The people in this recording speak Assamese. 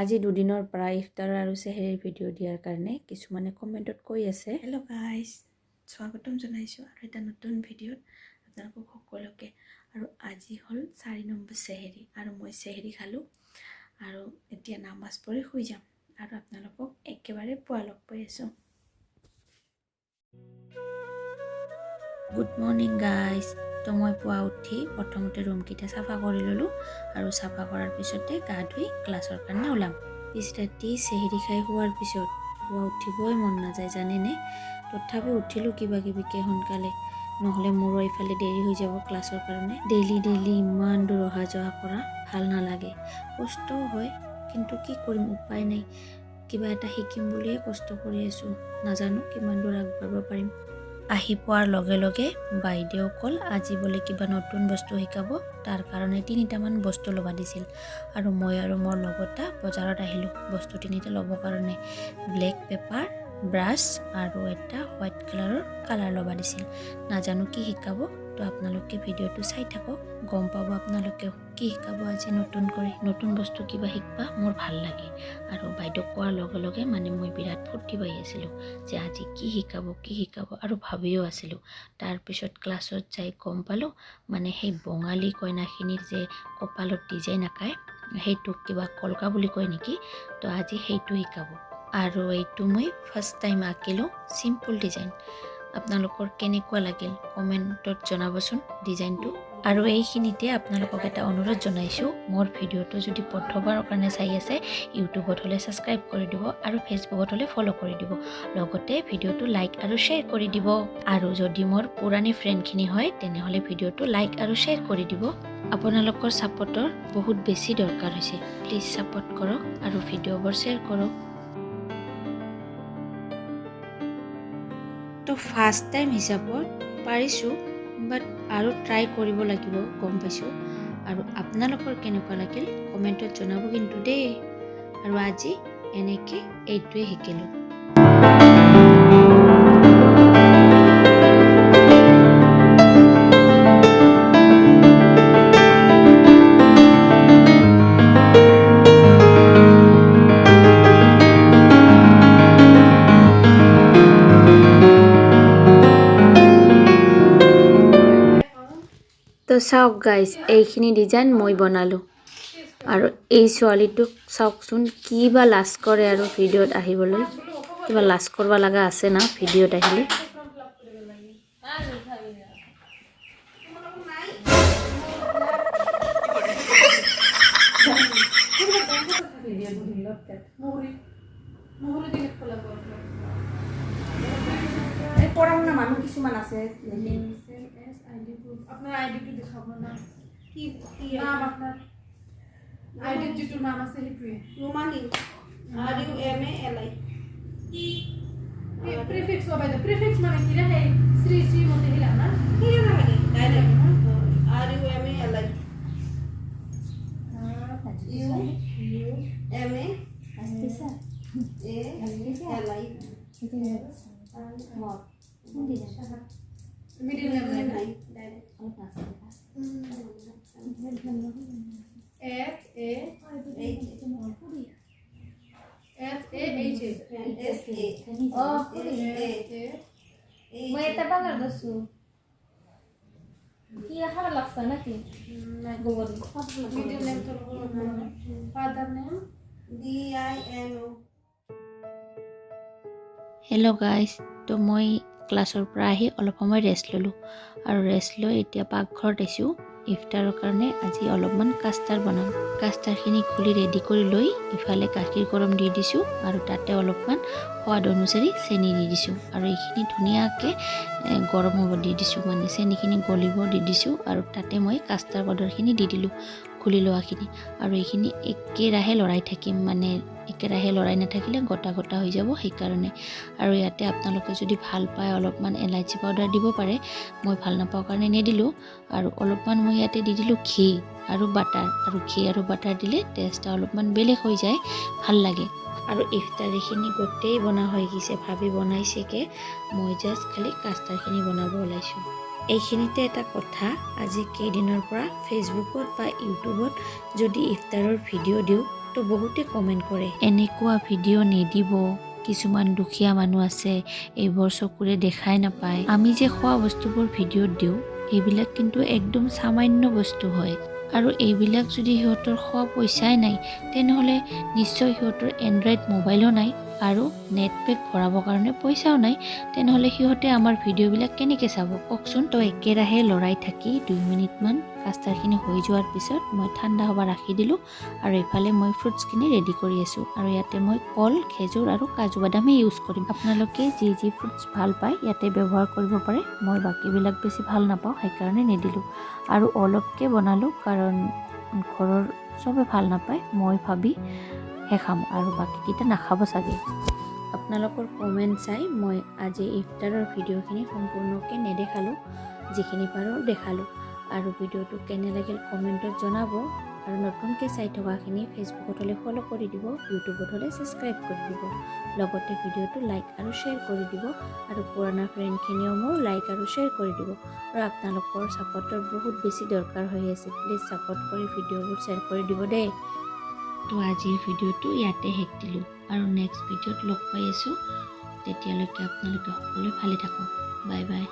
আজি দুদিনৰ পৰা ইফতাৰ আৰু সেহেৰিৰ ভিডিঅ' দিয়াৰ কাৰণে কিছুমানে কমেণ্টত কৈ আছে, হেল্ল' গাইজ, স্বাগতম জনাইছোঁ আৰু এটা নতুন ভিডিঅ'ত আপোনালোকক সকলোকে। আৰু আজি হ'ল 4 নম্বৰ সেহেৰি আৰু মই সেহেৰি খালোঁ আৰু এতিয়া নামাজ পঢ়ি শুই যাম আৰু আপোনালোকক একেবাৰে পুৱা লগ পাই আছোঁ। Good morning guys. তো মই পুৱা উঠি প্ৰথমতে ৰুমকেইটা চাফা কৰি ল'লোঁ আৰু চাফা কৰাৰ পিছতে গা ধুই ক্লাছৰ কাৰণে ওলাম। পিছ ৰাতি সেহেৰি খাই শোৱাৰ পিছত পুৱা উঠিবই মন নাযায় জানেনে। তথাপি উঠিলোঁ কিবা কিবিকৈ সোনকালে, নহ'লে মোৰো এইফালে দেৰি হৈ যাব ক্লাছৰ কাৰণে। ডেইলি ইমান দূৰ অহা যোৱা কৰা ভাল নালাগে, কষ্টও হয়, কিন্তু কি কৰিম, উপায় নাই। কিবা এটা শিকিম বুলিয়ে কষ্ট কৰি আছোঁ, নাজানো কিমান দূৰ আগবাঢ়িব পাৰিম। আহি পোৱাৰ লগে লগে বাইদেউ ক'ল আজি বোলে কিবা নতুন বস্তু শিকাব, তাৰ কাৰণে 3টামান বস্তু ল'ব দিছিল আৰু মই আৰু মোৰ লগতা বজাৰত আহিলোঁ বস্তু 3টা ল'বৰ কাৰণে। ব্লেক পেপাৰ, ব্ৰাছ আৰু এটা হোৱাইট কালাৰ ল'ব দিছিল। নাজানো কি শিকাব, তো আপোনালোকে ভিডিঅ'টো চাই থাকক, গম পাব আপোনালোকেও কি শিকাব আজি নতুন কৰি। নতুন বস্তু কিবা শিকবা মোৰ ভাল লাগে আৰু বাইদেউ কোৱাৰ লগে লগে মানে মই বিৰাট ফূৰ্তি পাই আছিলোঁ যে আজি কি শিকাব আৰু ভাবিও আছিলোঁ। তাৰপিছত ক্লাছত যাই গম পালোঁ মানে সেই বঙালী কইনাখিনিৰ যে কপালত ডিজাইন আঁকায় সেইটোক কিবা kolka বুলি কয় নেকি, তো আজি সেইটো শিকাব। আৰু এইটো মই ফাৰ্ষ্ট টাইম আঁকিলোঁ, চিম্পল ডিজাইন। আপোনালোকৰ কেনেকুৱা লাগিল কমেণ্টত জনাবচোন ডিজাইনটো। আৰু এইখিনিতে আপোনালোকক এটা অনুৰোধ জনাইছোঁ, মোৰ ভিডিঅ'টো যদি প্ৰথমবাৰৰ কাৰণে চাই আছে ইউটিউবত হ'লে ছাবস্ক্ৰাইব কৰি দিব আৰু ফেচবুকত হ'লে ফ'ল' কৰি দিব, লগতে ভিডিঅ'টো লাইক আৰু শ্বেয়াৰ কৰি দিব। আৰু যদি মোৰ পুৰণি ফ্ৰেণ্ডখিনি হয় তেনেহ'লে ভিডিঅ'টো লাইক আৰু শ্বেয়াৰ কৰি দিব। আপোনালোকৰ ছাপোৰ্টৰ বহুত বেছি দৰকাৰ হৈছে, প্লিজ ছাপোৰ্ট কৰক আৰু ভিডিঅ'বোৰ শ্বেয়াৰ কৰক। তো ফাৰ্ষ্ট টাইম হিচাপত পাৰিছোঁ, বাট আৰু ট্ৰাই কৰিব লাগিব গম পাইছোঁ। আৰু আপোনালোকৰ কেনেকুৱা লাগিল কমেণ্টত জনাব কিন্তু দেই। আৰু আজি এনেকৈ এইটোৱে শিকিলোঁ। তো চাওক গাইজ, এইখিনি ডিজাইন মই বনালোঁ আৰু এই ছোৱালীটোক চাওকচোন কিবা লাজ কৰে আৰু ভিডিঅ'ত আহিবলৈ। কিবা লাজ কৰিব লগা আছে না ভিডিঅ'ত আহিলে। পঢ়া শুনা মানুহ কিছুমান আছে, আপনার আইডিটো দেখাব না, কি নাম আপনার আইডির যেটো নাম আছে সেইটোৱে রোমানি RUMALI প্রিফিক্স হবে। প্রিফিক্স মানে কি রে? হে শ্রী মতে হিলা না, কি নামে ডাইরেক্ট RUMALI মিডিল নেম নাই মই এটা বাংলা দছু কি খাবার লাগছে নাকি গোবর মিডিল নেম তো father name DINO। Hello' guys, তো মই ক্লাছৰ পৰা আহি অলপ সময় ৰেষ্ট ল'লোঁ আৰু ৰেষ্ট লৈ এতিয়া পাকঘৰত আহিছোঁ ইফতাৰৰ কাৰণে। আজি অলপমান কাষ্টাৰ বনাম। কাষ্টাৰখিনি খুলি ৰেডি কৰি লৈ ইফালে গাখীৰ গৰম দি দিছোঁ আৰু তাতে অলপমান সোৱাদ অনুসৰি চেনি দি দিছোঁ আৰু এইখিনি ধুনীয়াকৈ গৰম হ'ব দি দিছোঁ, মানে চেনিখিনি গলিব দি দিছোঁ আৰু তাতে মই কাষ্টাৰ পাউডাৰখিনি দি দিলোঁ খুলি লোৱাখিনি। আৰু এইখিনি একেৰাহে লৰাই থাকিম, মানে একেৰাহে লৰাই নাথাকিলে গোটা গোটা হৈ যাব সেইকাৰণে। আৰু ইয়াতে আপোনালোকে যদি ভাল পায় অলপমান এলাইচি পাউডাৰ দিব পাৰে, মই ভাল নাপাওঁ কাৰণে নিদিলোঁ। আৰু অলপমান মই ইয়াতে দি দিলোঁ ঘি আৰু বাটাৰ, আৰু ঘি আৰু বাটাৰ দিলে টেষ্টটা অলপমান বেলেগ হৈ যায়, ভাল লাগে। আৰু ইফতাৰিখিনি গোটেই বনা হৈ গৈছে, ভাবি বনাইছেকে, মই জাষ্ট খালি কাষ্টাৰখিনি বনাব ওলাইছোঁ। এইখিনিতে এটা কথা, আজি কেইদিনৰ পৰা ফেচবুকত বা ইউটিউবত যদি ইফতাৰৰ ভিডিঅ' দিওঁ তো তো বহুতে কমেন্ট কৰে এনেকুৱা ভিডিঅ' নিদিব, কিছুমান দুখীয়া মানুহ আছে এইবোৰ চকুৰে দেখাই নাপায়। আমি যে খোৱা বস্তুবোৰ ভিডিঅ'ত দিওঁ এইবিলাক কিন্তু একদম সামান্য বস্তু হয়, আৰু এইবিলাক যদি সিহঁতৰ খোৱা পইচাই নাই তেনেহ'লে নিশ্চয় সিহঁতৰ এণ্ড্ৰইড মোবাইলো নাই আৰু নেট পেক ভৰাবৰ কাৰণে পইচাও নাই। তেনেহ'লে সিহঁতে আমাৰ ভিডিঅ'বিলাক কেনেকৈ চাব কওকচোন। তো একেৰাহে লৰাই থাকি 2 মিনিটমান কাষ্টাৰখিনি হৈ যোৱাৰ পিছত মই ঠাণ্ডা হ'ব ৰাখি দিলোঁ, আৰু এইফালে মই ফ্ৰুটছখিনি ৰেডি কৰি আছোঁ। আৰু ইয়াতে মই কল, খেজুৰ আৰু কাজু বাদামে ইউজ কৰিম। আপোনালোকে যি যি ফ্ৰুটছ ভাল পায় ইয়াতে ব্যৱহাৰ কৰিব পাৰে। মই বাকীবিলাক বেছি ভাল নাপাওঁ সেইকাৰণে নিদিলোঁ, আৰু অলপকৈ বনালোঁ কাৰণ ঘৰৰ চবে ভাল নাপায়, মই ভাবি খাম আৰু বাকীকেইটা নাখাব চাগে। আপোনালোকৰ কমেণ্ট চাই মই আজি ইফতাৰৰ ভিডিঅ'খিনি সম্পূৰ্ণকৈ নেদেখালোঁ, যিখিনি পাৰোঁ দেখালোঁ। আৰু ভিডিঅ'টো কেনে লাগিল কমেণ্টত জনাব, আৰু নতুনকৈ চাই থকাখিনি ফেচবুকত হ'লে ফ'ল' কৰি দিব, ইউটিউবত হ'লে ছাবস্ক্ৰাইব কৰি দিব, লগতে ভিডিঅ'টো লাইক আৰু শ্বেয়াৰ কৰি দিব, আৰু পুৰণা ফ্ৰেণ্ডখিনিও মোৰ লাইক আৰু শ্বেয়াৰ কৰি দিব। আৰু আপোনালোকৰ ছাপৰ্টৰ বহুত বেছি দৰকাৰ হৈ আছে, প্লিজ ছাপৰ্ট কৰি ভিডিঅ'বোৰ শ্বেয়াৰ কৰি দিব দেই। তো আজিৰ ভিডিঅ'টো ইয়াতে শেষ দিলোঁ, আৰু নেক্সট ভিডিঅ'ত লগ পাই আছোঁ। তেতিয়ালৈকে আপোনালোকে সকলোৱে ভালে থাকক। Bye bye.